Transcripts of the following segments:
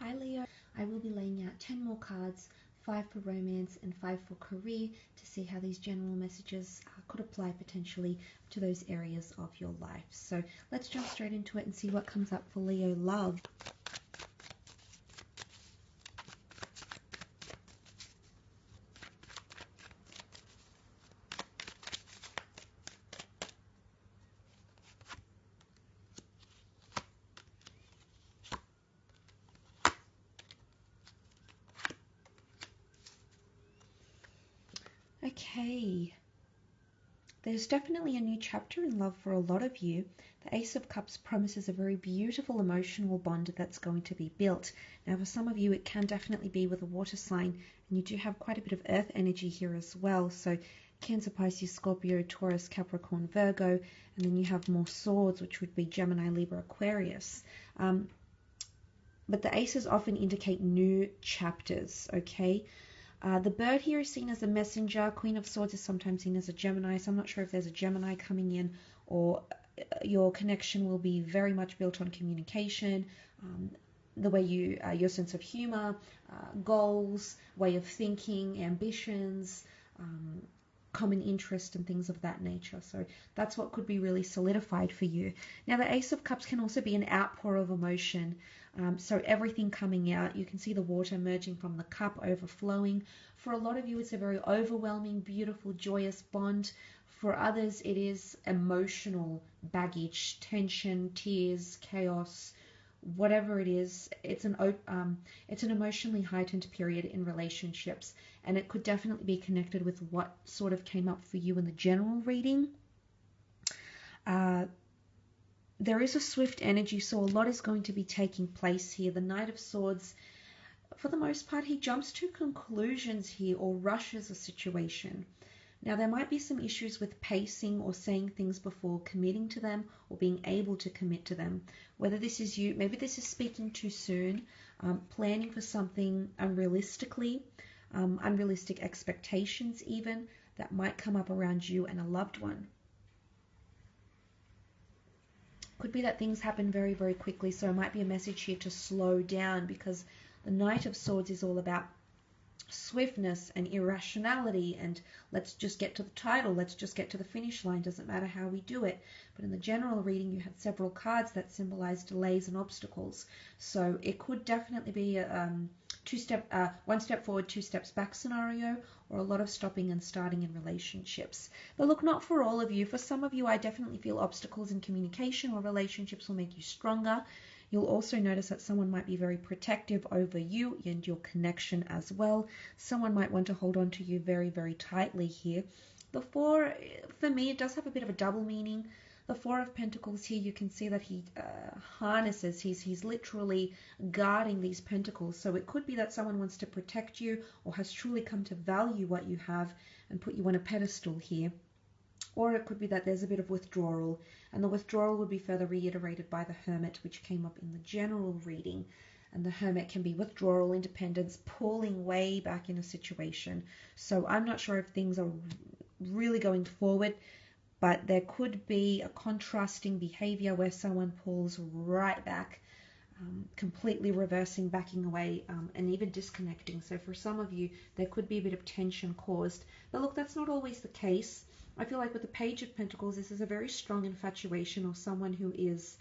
Hi Leo, I will be laying out 10 more cards, 5 for romance and 5 for career, to see how these general messages could apply potentially to those areas of your life. So let's jump straight into it and see what comes up for Leo love. Okay, there's definitely a new chapter in love for a lot of you. The Ace of Cups promises a very beautiful emotional bond that's going to be built. Now, for some of you, it can definitely be with a water sign, and you do have quite a bit of earth energy here as well. So Cancer, Pisces, Scorpio, Taurus, Capricorn, Virgo, and then you have more swords, which would be Gemini, Libra, Aquarius. But the aces often indicate new chapters, okay? The bird here is seen as a messenger. Queen of Swords is sometimes seen as a Gemini, so I'm not sure if there's a Gemini coming in, or your connection will be very much built on communication, the way your sense of humor, goals, way of thinking, ambitions, common interest and things of that nature. So that's what could be really solidified for you. Now, the Ace of Cups can also be an outpour of emotion. So everything coming out, you can see the water emerging from the cup, overflowing. For a lot of you, it's a very overwhelming, beautiful, joyous bond. For others, it is emotional baggage, tension, tears, chaos, whatever it is. It's an emotionally heightened period in relationships, and it could definitely be connected with what sort of came up for you in the general reading. There is a swift energy, so a lot is going to be taking place here. The Knight of Swords, for the most part, he jumps to conclusions here or rushes a situation. Now, there might be some issues with pacing or saying things before committing to them or being able to commit to them. Whether this is you, maybe this is speaking too soon, planning for something unrealistically, unrealistic expectations even, that might come up around you and a loved one. Could be that things happen very, very quickly, so it might be a message here to slow down, because the Knight of Swords is all about swiftness and irrationality, and let's just get to the title, let's just get to the finish line, doesn't matter how we do it. But in the general reading, you had several cards that symbolize delays and obstacles, so it could definitely be a one step forward, 2 steps back scenario, or a lot of stopping and starting in relationships. But look, not for all of you. For some of you, I definitely feel obstacles in communication or relationships will make you stronger. You'll also notice that someone might be very protective over you and your connection as well. Someone might want to hold on to you very, very tightly here. The Four, for me, it does have a bit of a double meaning. The Four of Pentacles here, you can see that he harnesses, he's literally guarding these pentacles. So it could be that someone wants to protect you or has truly come to value what you have and put you on a pedestal here. Or it could be that there's a bit of withdrawal, and the withdrawal would be further reiterated by the Hermit, which came up in the general reading. And the Hermit can be withdrawal, independence, pulling way back in a situation. So I'm not sure if things are really going forward, but there could be a contrasting behavior where someone pulls right back, completely reversing, backing away, and even disconnecting. So for some of you, there could be a bit of tension caused. But look, that's not always the case. I feel like with the Page of Pentacles, this is a very strong infatuation, or someone who is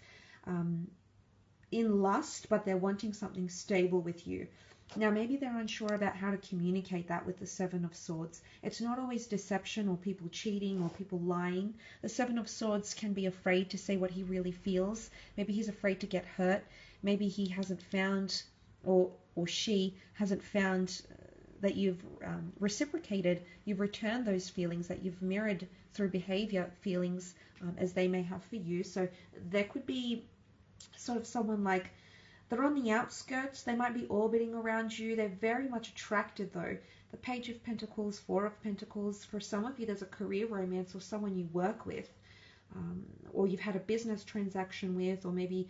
in lust, but they're wanting something stable with you. Now, maybe they're unsure about how to communicate that with the Seven of Swords. It's not always deception or people cheating or people lying. The Seven of Swords can be afraid to say what he really feels. Maybe he's afraid to get hurt. Maybe he hasn't found, or she hasn't found that you've reciprocated, you've returned those feelings, that you've mirrored through behavior feelings as they may have for you. So there could be sort of someone like, they're on the outskirts, they might be orbiting around you, they're very much attracted though. The Page of Pentacles, Four of Pentacles, for some of you there's a career romance or someone you work with, or you've had a business transaction with, or maybe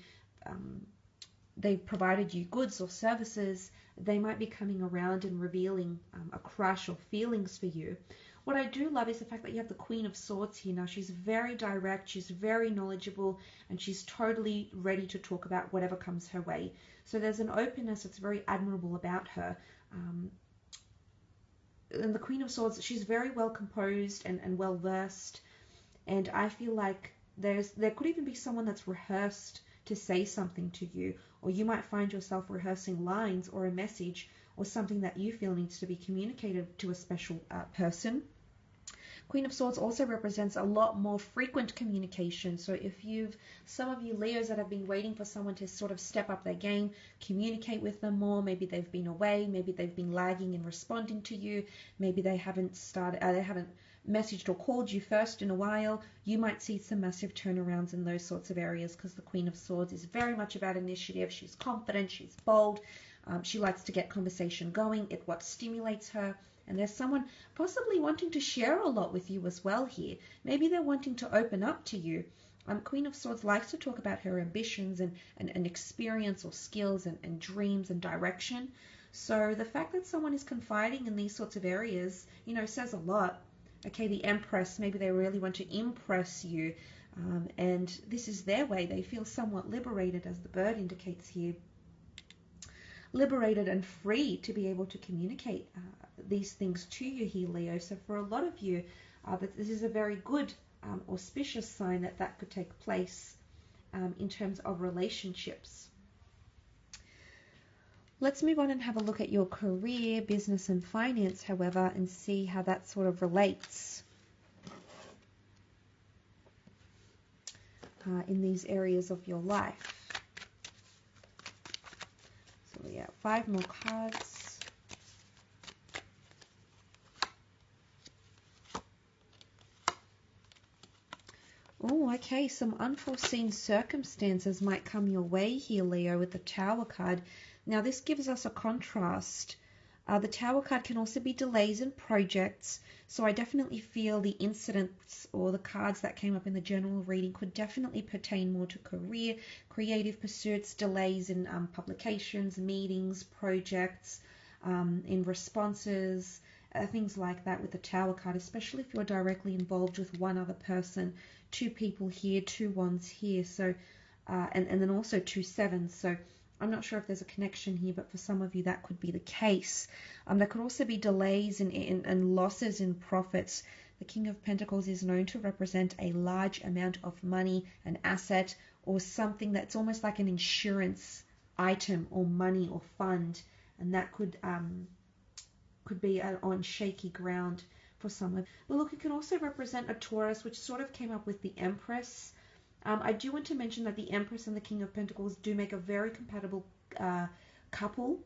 they've provided you goods or services. They might be coming around and revealing a crush or feelings for you. What I do love is the fact that you have the Queen of Swords here. Now, she's very direct, she's very knowledgeable, and she's totally ready to talk about whatever comes her way. So there's an openness that's very admirable about her. And the Queen of Swords, she's very well composed and well versed. And I feel like there could even be someone that's rehearsed to say something to you, or you might find yourself rehearsing lines or a message or something that you feel needs to be communicated to a special person. Queen of Swords also represents a lot more frequent communication. So if some of you Leos that have been waiting for someone to sort of step up their game, communicate with them more, maybe they've been away, maybe they've been lagging in responding to you, maybe they haven't messaged or called you first in a while, you might see some massive turnarounds in those sorts of areas, because the Queen of Swords is very much about initiative. She's confident, she's bold, she likes to get conversation going. It's what stimulates her. And there's someone possibly wanting to share a lot with you as well here. Maybe they're wanting to open up to you. Queen of Swords likes to talk about her ambitions and experience or skills and dreams and direction. So the fact that someone is confiding in these sorts of areas, says a lot. Okay, the Empress, maybe they really want to impress you. And this is their way. They feel somewhat liberated, as the bird indicates here. Liberated and free to be able to communicate these things to you here, Leo. So for a lot of you, this is a very good auspicious sign that could take place in terms of relationships. Let's move on and have a look at your career, business and finance, however, and see how that sort of relates in these areas of your life. So we have 5 more cards. Oh, okay, some unforeseen circumstances might come your way here, Leo, with the Tower card. Now, this gives us a contrast. The Tower card can also be delays in projects, so I definitely feel the incidents or the cards that came up in the general reading could definitely pertain more to career, creative pursuits, delays in publications, meetings, projects, in responses, things like that with the Tower card, especially if you're directly involved with one other person. 2 people here, 2 wands here, so and then also 2 sevens. So I'm not sure if there's a connection here, but for some of you that could be the case. There could also be delays and losses in profits. The King of Pentacles is known to represent a large amount of money, an asset, or something that's almost like an insurance item or money or fund, and that could be on shaky ground for some of. But look, it can also represent a Taurus, which sort of came up with the Empress. I do want to mention that the Empress and the King of Pentacles do make a very compatible couple.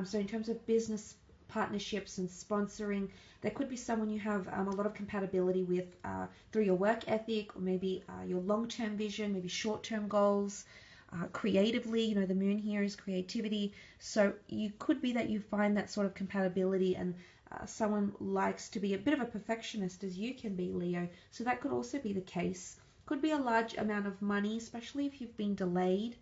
So in terms of business partnerships and sponsoring, there could be someone you have a lot of compatibility with through your work ethic, or maybe your long-term vision, maybe short-term goals. Creatively, the moon here is creativity. So you could be that you find that sort of compatibility, and someone likes to be a bit of a perfectionist, as you can be, Leo. So that could also be the case. Could be a large amount of money, especially if you've been delayed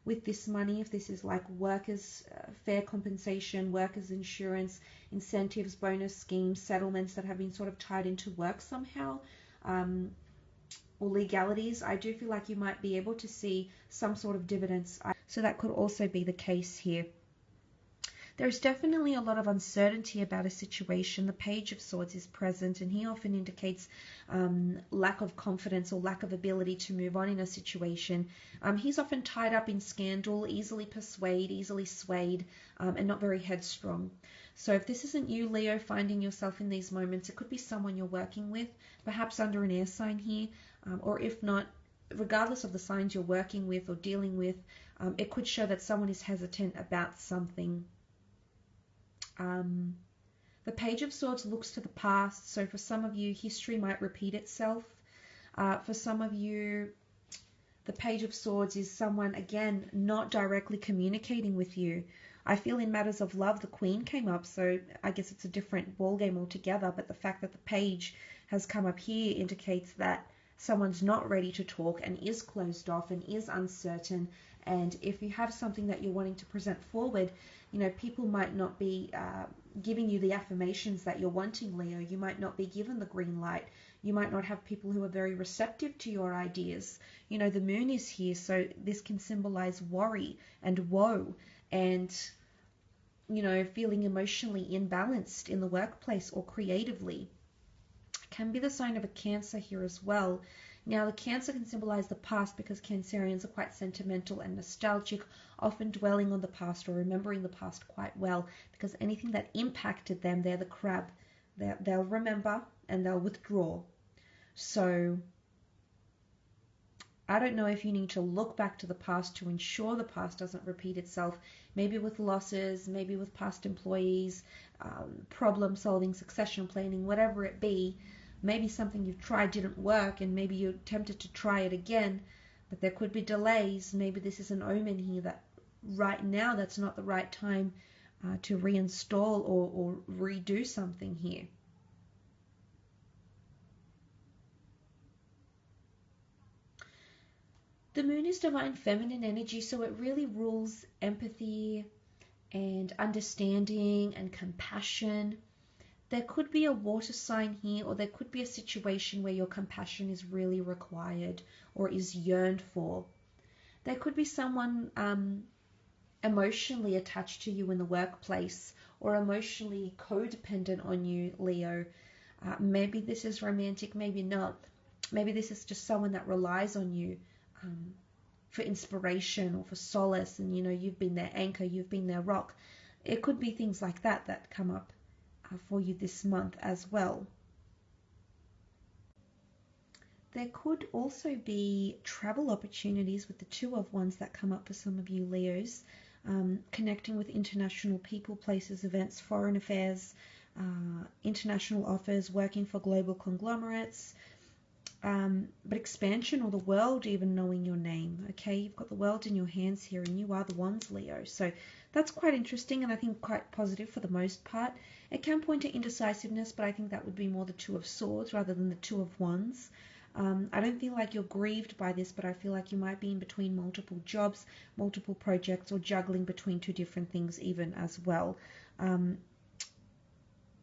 with this money, if this is like workers' fair compensation, workers' insurance, incentives, bonus schemes, settlements that have been sort of tied into work somehow, or legalities. I do feel like you might be able to see some sort of dividends. So that could also be the case here. There's definitely a lot of uncertainty about a situation. The Page of Swords is present, and he often indicates lack of confidence or lack of ability to move on in a situation. He's often tied up in scandal, easily persuaded, easily swayed, and not very headstrong. So if this isn't you, Leo, finding yourself in these moments, it could be someone you're working with, perhaps under an air sign here, or if not, regardless of the signs you're working with or dealing with, it could show that someone is hesitant about something. The Page of Swords looks to the past, so for some of you, history might repeat itself. For some of you, the Page of Swords is someone, again, not directly communicating with you. I feel in matters of love, the Queen came up, so I guess it's a different ballgame altogether, but the fact that the Page has come up here indicates that someone's not ready to talk and is closed off and is uncertain And if you have something that you're wanting to present forward, you know, people might not be giving you the affirmations that you're wanting, Leo. You might not be given the green light. You might not have people who are very receptive to your ideas. You know, the moon is here, so this can symbolize worry and woe and, you know, feeling emotionally imbalanced in the workplace or creatively. It can be the sign of a Cancer here as well. Now, the Cancer can symbolize the past because Cancerians are quite sentimental and nostalgic, often dwelling on the past or remembering the past quite well, because anything that impacted them, they're the crab. They'll remember and they'll withdraw. So I don't know if you need to look back to the past to ensure the past doesn't repeat itself, maybe with losses, maybe with past employees, problem solving, succession planning, whatever it be. Maybe something you've tried didn't work and maybe you're tempted to try it again, but there could be delays. Maybe this is an omen here that right now that's not the right time to reinstall or redo something here. The moon is divine feminine energy, so it really rules empathy and understanding and compassion. There could be a water sign here, or there could be a situation where your compassion is really required or is yearned for. There could be someone emotionally attached to you in the workplace or emotionally codependent on you, Leo. Maybe this is romantic, maybe not. Maybe this is just someone that relies on you for inspiration or for solace, and you know, you've been their anchor, you've been their rock. It could be things like that that come up for you this month as well. There could also be travel opportunities with the Two of Wands that come up for some of you Leos, connecting with international people, places, events, foreign affairs, international offers, working for global conglomerates, but expansion or the world even knowing your name. Okay, you've got the world in your hands here and you are the Wands, Leo. So that's quite interesting and I think quite positive for the most part. It can point to indecisiveness, but I think that would be more the Two of Swords rather than the Two of Wands. I don't feel like you're grieved by this, but I feel like you might be in between multiple jobs, multiple projects, or juggling between two different things even as well.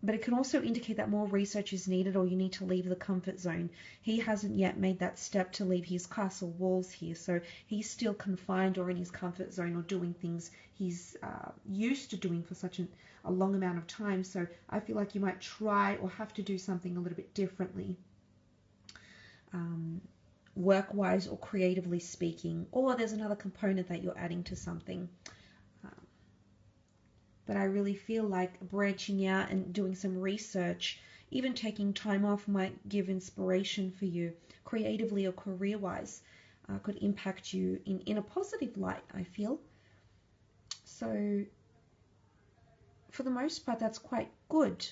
But it can also indicate that more research is needed or you need to leave the comfort zone. He hasn't yet made that step to leave his castle walls here, so he's still confined or in his comfort zone or doing things he's used to doing for such a long amount of time. So I feel like you might try or have to do something a little bit differently, work-wise or creatively speaking, or there's another component that you're adding to something. But I really feel like branching out and doing some research, even taking time off, might give inspiration for you creatively or career-wise, could impact you in a positive light, I feel. So for the most part, that's quite good.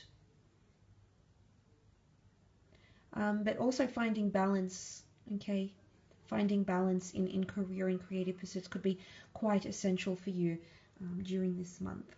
But also finding balance, okay? Finding balance in career and creative pursuits could be quite essential for you during this month.